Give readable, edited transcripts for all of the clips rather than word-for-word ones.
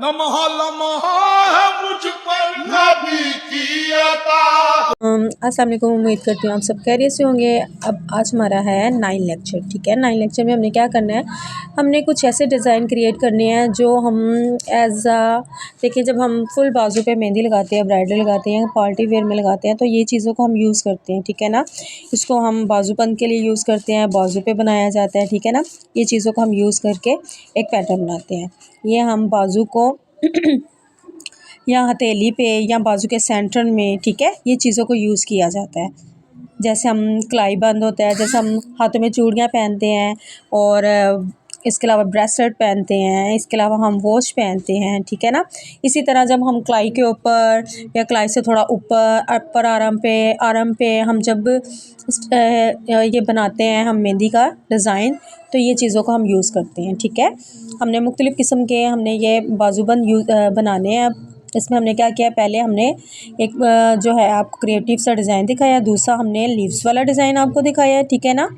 लम्हा लम्हा है मुझ पर नबी की अता। अस्सलाम वालेकुम, उम्मीद करती हूँ आप सब खैरियत से होंगे। अब आज हमारा है 9 लेक्चर। ठीक है, 9 लेक्चर में हमने क्या करना है, हमने कुछ ऐसे डिज़ाइन क्रिएट करने हैं जो हम देखिए जब हम फुल बाजू पे मेहंदी लगाते हैं, ब्राइडल लगाते हैं, पार्टी वेयर में लगाते हैं, तो ये चीज़ों को हम यूज़ करते हैं। ठीक है ना, इसको हम बाजूबंद के लिए यूज़ करते हैं, बाजू पे बनाया जाता है। ठीक है ना, ये चीज़ों को हम यूज़ करके एक पैटर्न बनाते हैं। ये हम बाजू को या हथेली पे या बाजू के सेंटर में, ठीक है, ये चीज़ों को यूज़ किया जाता है। जैसे हम कलाई बंद होता है, जैसे हम हाथों में चूड़ियाँ पहनते हैं और इसके अलावा ब्रेसलेट पहनते हैं, इसके अलावा हम वॉच पहनते हैं। ठीक है ना, इसी तरह जब हम कलाई के ऊपर या कलाई से थोड़ा ऊपर अपर आर्म पे हम जब ये बनाते हैं हम मेहंदी का डिज़ाइन, तो ये चीज़ों को हम यूज़ करते हैं। ठीक है, हमने मुख्तलिफ़ किस्म के हमने ये बाजूबंद बनाने हैं। इसमें हमने क्या किया, पहले हमने एक जो है आपको क्रिएटिव सा डिज़ाइन दिखाया, दूसरा हमने लीव्स वाला डिज़ाइन आपको दिखाया है। ठीक है ना,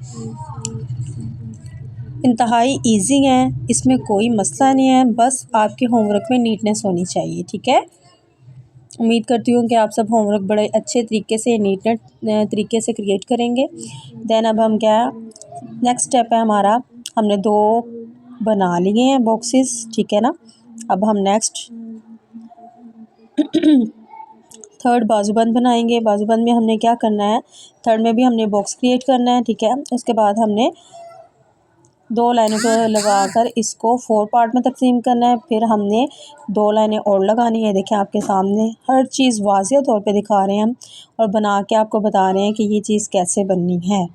इंतहाई इजी है, इसमें कोई मसला नहीं है, बस आपके होमवर्क में नीटनेस होनी चाहिए। ठीक है, उम्मीद करती हूँ कि आप सब होमवर्क बड़े अच्छे तरीके से नीटनेस तरीके से क्रिएट करेंगे। देन अब हम क्या, नेक्स्ट स्टेप है हमारा, हमने 2 बना लिए हैं बॉक्सेस। ठीक है ना, अब हम नेक्स्ट थर्ड बाजूबंद बनाएंगे। बाजूबंद में हमने क्या करना है, थर्ड में भी हमने बॉक्स क्रिएट करना है। ठीक है, उसके बाद हमने 2 लाइनों को लगाकर इसको 4 पार्ट में तकसीम करना है। फिर हमने 2 लाइनें और लगानी है। देखिए आपके सामने हर चीज़ वाज़ेह तौर पे दिखा रहे हैं हम, और बना के आपको बता रहे हैं कि ये चीज़ कैसे बननी है।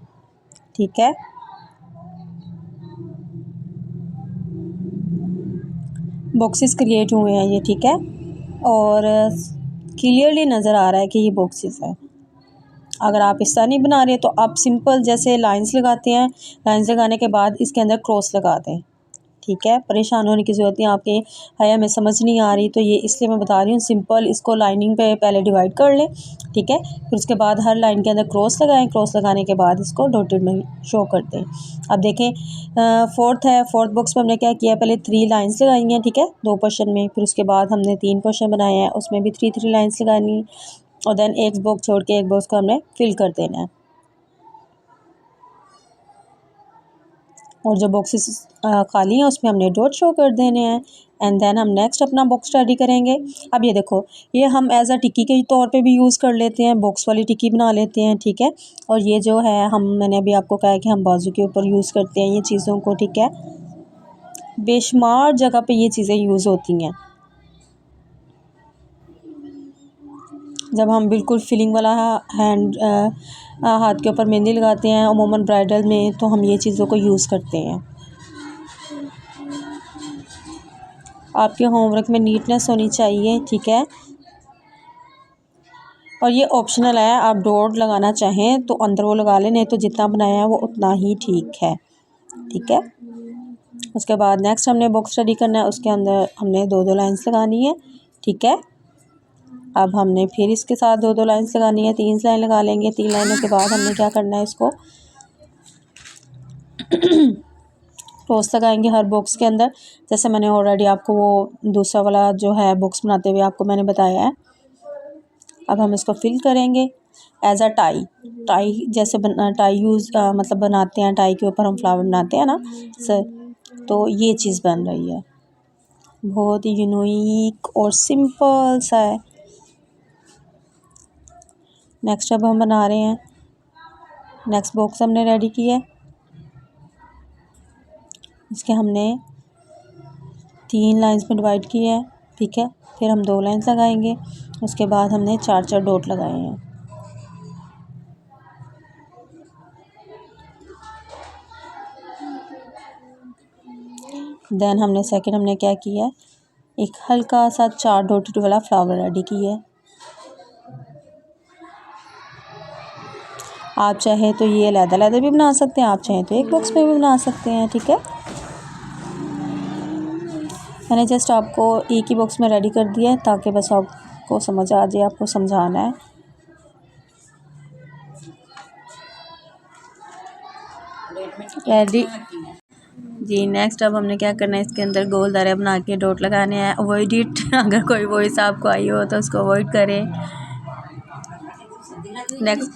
ठीक है, बॉक्सेस क्रिएट हुए हैं ये। ठीक है, और क्लियरली नज़र आ रहा है कि ये बॉक्सेस हैं। अगर आप इस तरह नहीं बना रहे तो आप सिंपल जैसे लाइंस लगाते हैं, लाइंस लगाने के बाद इसके अंदर क्रॉस लगा दें। ठीक है, परेशान होने की ज़रूरत नहीं। आपके है हमें समझ नहीं आ रही तो ये इसलिए मैं बता रही हूँ, सिंपल इसको लाइनिंग पे पहले डिवाइड कर लें। ठीक है, फिर उसके बाद हर लाइन के अंदर क्रॉस लगाएं, क्रॉस लगाने के बाद इसको डॉटेड में शो कर दें। अब देखें फोर्थ है, फोर्थ बॉक्स में हमने क्या किया, पहले 3 लाइन्स लगाई हैं। ठीक है, 2 पोर्शन में, फिर उसके बाद हमने 3 पोर्शन बनाए हैं, उसमें भी 3 लाइन्स लगानी, और देन एक बॉक्स छोड़ के एक बॉक्स को हमने फिल कर देना है, और जो बॉक्सेस खाली हैं उसमें हमने डॉट शो कर देने हैं। एंड देन हम नेक्स्ट अपना बॉक्स रेडी करेंगे। अब ये देखो, ये हम एज अ टिक्की के तौर पे भी यूज़ कर लेते हैं, बॉक्स वाली टिक्की बना लेते हैं। ठीक है, और ये जो है मैंने अभी आपको कहा है कि हम बाजू के ऊपर यूज़ करते हैं ये चीज़ों को। ठीक है, बेशुमार जगह पे ये चीज़ें यूज़ होती हैं। जब हम बिल्कुल फिलिंग वाला हाथ के ऊपर मेहंदी लगाते हैं अमूमन ब्राइडल में, तो हम ये चीज़ों को यूज़ करते हैं। आपके होमवर्क में नीटनेस होनी चाहिए। ठीक है, और ये ऑप्शनल है, आप डॉट लगाना चाहें तो अंदर वो लगा लें, नहीं तो जितना बनाया है वो उतना ही ठीक है। ठीक है, उसके बाद नेक्स्ट हमने बॉक्स रेडी करना है, उसके अंदर हमने 2 लाइंस लगानी है। ठीक है, अब हमने फिर इसके साथ 2 लाइंस लगानी है, 3 लाइन लगा लेंगे। 3 लाइनों के बाद हमने क्या करना है, इसको क्रॉस लगाएंगे हर बॉक्स के अंदर, जैसे मैंने ऑलरेडी आपको वो दूसरा वाला जो है बॉक्स बनाते हुए आपको मैंने बताया है। अब हम इसको फिल करेंगे एज अ टाई जैसे टाई मतलब बनाते हैं, टाई के ऊपर हम फ्लावर बनाते हैं ना सर, तो ये चीज़ बन रही है, बहुत ही यूनिक और सिंपल सा है। नेक्स्ट अब हम बना रहे हैं, नेक्स्ट बॉक्स हमने रेडी किया है, इसके हमने 3 लाइंस में डिवाइड किया है। ठीक है, फिर हम 2 लाइंस लगाएंगे, उसके बाद हमने 4 डॉट लगाए हैं। देन हमने सेकंड हमने क्या किया है, एक हल्का सा 4 डॉटेड वाला फ्लावर रेडी किया है। आप चाहे तो ये अलग-अलग भी बना सकते हैं, आप चाहें तो एक बॉक्स में भी बना सकते हैं। ठीक है, मैंने जस्ट आपको एक ही बॉक्स में रेडी कर दिया है ताकि बस आपको समझ आ जाए, आपको समझाना है। रेडी जी नेक्स्ट अब हमने क्या करना है, इसके अंदर गोल दायरे बना के डॉट लगाने हैं। अवॉइड इट अगर कोई वॉइस आपको आई हो तो उसको अवॉइड करें। नेक्स्ट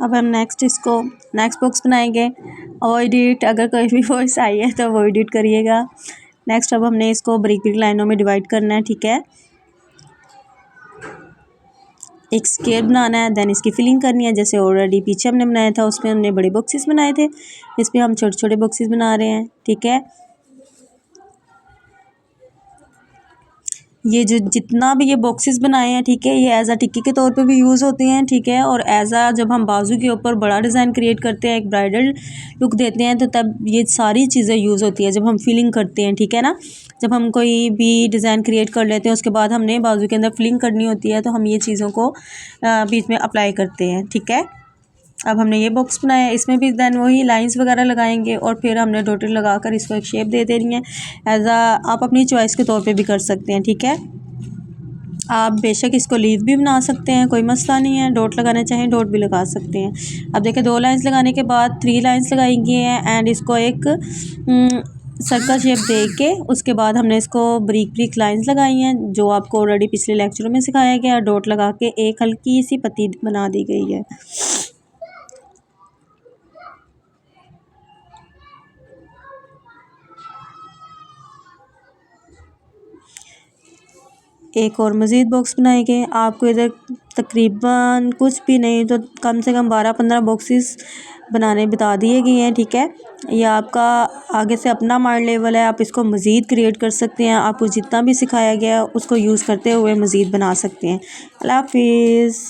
अब हम नेक्स्ट बॉक्स बनाएंगे। अवॉइड इट अगर कोई भी वॉइस आई है तो अवॉइड इट करिएगा। नेक्स्ट अब हमने इसको बारीक बारीक लाइनों में डिवाइड करना है, ठीक है। एक स्क्वायर बनाना है, देन इसकी फिलिंग करनी है। जैसे ऑलरेडी पीछे हमने बनाया था उसमें हमने बड़े बॉक्सेस बनाए थे, इस पर हम छोटे छोटे बॉक्सेस बना रहे हैं, ठीक है। ये जो जितना भी ये बॉक्सेस बनाए हैं, ठीक है, ये एज अ टिक्की के तौर पे भी यूज़ होते हैं, ठीक है। और एज अ जब हम बाजू के ऊपर बड़ा डिज़ाइन क्रिएट करते हैं, एक ब्राइडल लुक देते हैं, तो तब ये सारी चीज़ें यूज़ होती है जब हम फिलिंग करते हैं, ठीक है ना। जब हम कोई भी डिज़ाइन क्रिएट कर लेते हैं उसके बाद हमने बाजू के अंदर फिलिंग करनी होती है, तो हम ये चीज़ों को बीच में अप्लाई करते हैं, ठीक है। अब हमने ये बॉक्स बनाया, इसमें भी दैन वही लाइंस वगैरह लगाएंगे और फिर हमने डॉटेड लगाकर इसको एक शेप दे देनी है। एज आप अपनी चॉइस के तौर पे भी कर सकते हैं, ठीक है। आप बेशक इसको लीव भी बना सकते हैं, कोई मसला नहीं है। डॉट लगाना चाहें डॉट भी लगा सकते हैं। अब देखिए 2 लाइंस लगाने के बाद 3 लाइंस लगाएंगे हैं एंड इसको एक सर्कल शेप दे के उसके बाद हमने इसको ब्रीक ब्रीक लाइंस लगाई हैं, जो आपको ऑलरेडी पिछले लेक्चरों में सिखाया गया। डॉट लगा के एक हल्की सी पत्ती बना दी गई है। एक और मज़ीद बॉक्स बनाएंगे। आपको इधर तकरीबन कुछ भी नहीं तो कम से कम 12-15 बॉक्सेस बनाने बता दिए गए हैं, ठीक है। ये आपका आगे से अपना माइंड लेवल है, आप इसको मज़ीद क्रिएट कर सकते हैं। आपको जितना भी सिखाया गया उसको यूज़ करते हुए मज़ीद बना सकते हैं। अल्लाह हाफिज़।